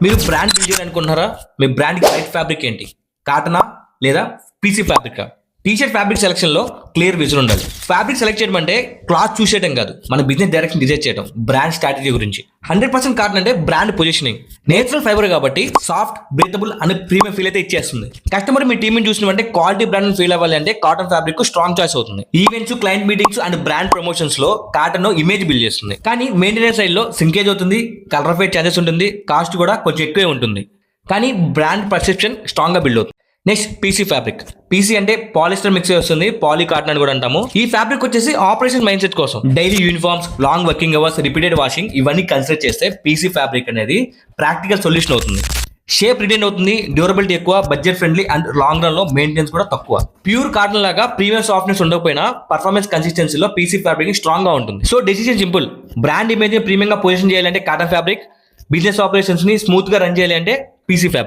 మీరు brand build చేయాలనుకుంటున్నారా? మీ బ్రాండ్కి right fabric ఏంటి? కాటనా లేదా పీసీ ఫ్యాబ్రికా? టీషర్ట్ ఫ్యాబ్రిక్ సెలక్షన్ లో క్లియర్ విజన్ ఉండాలి. ఫ్యాబ్రిక్ సెలెక్ట్ చేయడం అంటే క్లాత్ చూసేయడం కాదు, మన బిజినెస్ డైరెక్షన్ డిజైన్ చేయడం. బ్రాండ్ స్ట్రాటజీ గురించి 100% కాటన్ అంటే బ్రాండ్ పొజిషనింగ్. నేచురల్ ఫైబర్ కాబట్టి soft, breathable and premium feel అయితే ఇచ్చేస్తుంది. కస్టమర్ మీ టీమ్ చూసినట్టే క్వాలిటీ బ్రాండ్ ఫీల్ అవ్వాలి అంటే కాటన్ ఫ్యాబ్రిక్ స్ట్రాంగ్ చాయిస్ అవుతుంది. Events, client meetings and brand promotions లో కాటన్ ఇమేజ్ బిల్డ్ చేస్తుంది. కానీ మెయింటెనెన్స్ సైడ్ లో సింకేజ్ అవుతుంది, కలర్ ఫేడ్ ఛాన్సెస్ ఉంటుంది, కాస్ట్ కూడా కొంచెం ఎక్కువే ఉంటుంది. కానీ బ్రాండ్ పర్సెప్షన్ స్ట్రాంగ్ గా బిల్డ్ అవుతుంది. Next PC fabric. పీసీ అంటే పాలిస్టర్ మిక్స్ వస్తుంది, పాలీ కాటన్ అని కూడా అంటాము. ఈ ఫ్యాబ్రిక్ వచ్చేసి ఆపరేషన్ మైండ్ సెట్ కోసం, daily uniforms, long working hours, repeated washing ఇవన్నీ కన్సిడర్ చేస్తే పీసీ ఫ్యాబ్రిక్ అనేది ప్రాక్టికల్ సొల్యూషన్ అవుతుంది. షేప్ రిటైన్ అవుతుంది, డ్యూరబిలిటీ ఎక్కువ, budget friendly and long run లో మెయింటెనెన్స్ కూడా తక్కువ. ప్యూర్ కాటన్ లాగా ప్రీమియం సాఫ్ట్నెస్ ఉండకపోయినా పర్ఫార్మెన్స్ కన్సిస్టెన్సీలో పీసీ ఫ్యాబ్రిక్ స్ట్రాంగ్ గా ఉంటుంది. So decision simple, brand image premium గా పొజిషన్ చేయాలంటే కాటన్ ఫ్యాబ్రిక్, బిజినెస్ ఆపరేషన్స్ ని స్మూత్ గా రన్ చేయాలి అంటే పీసీ ఫ్యాబ్రిక్.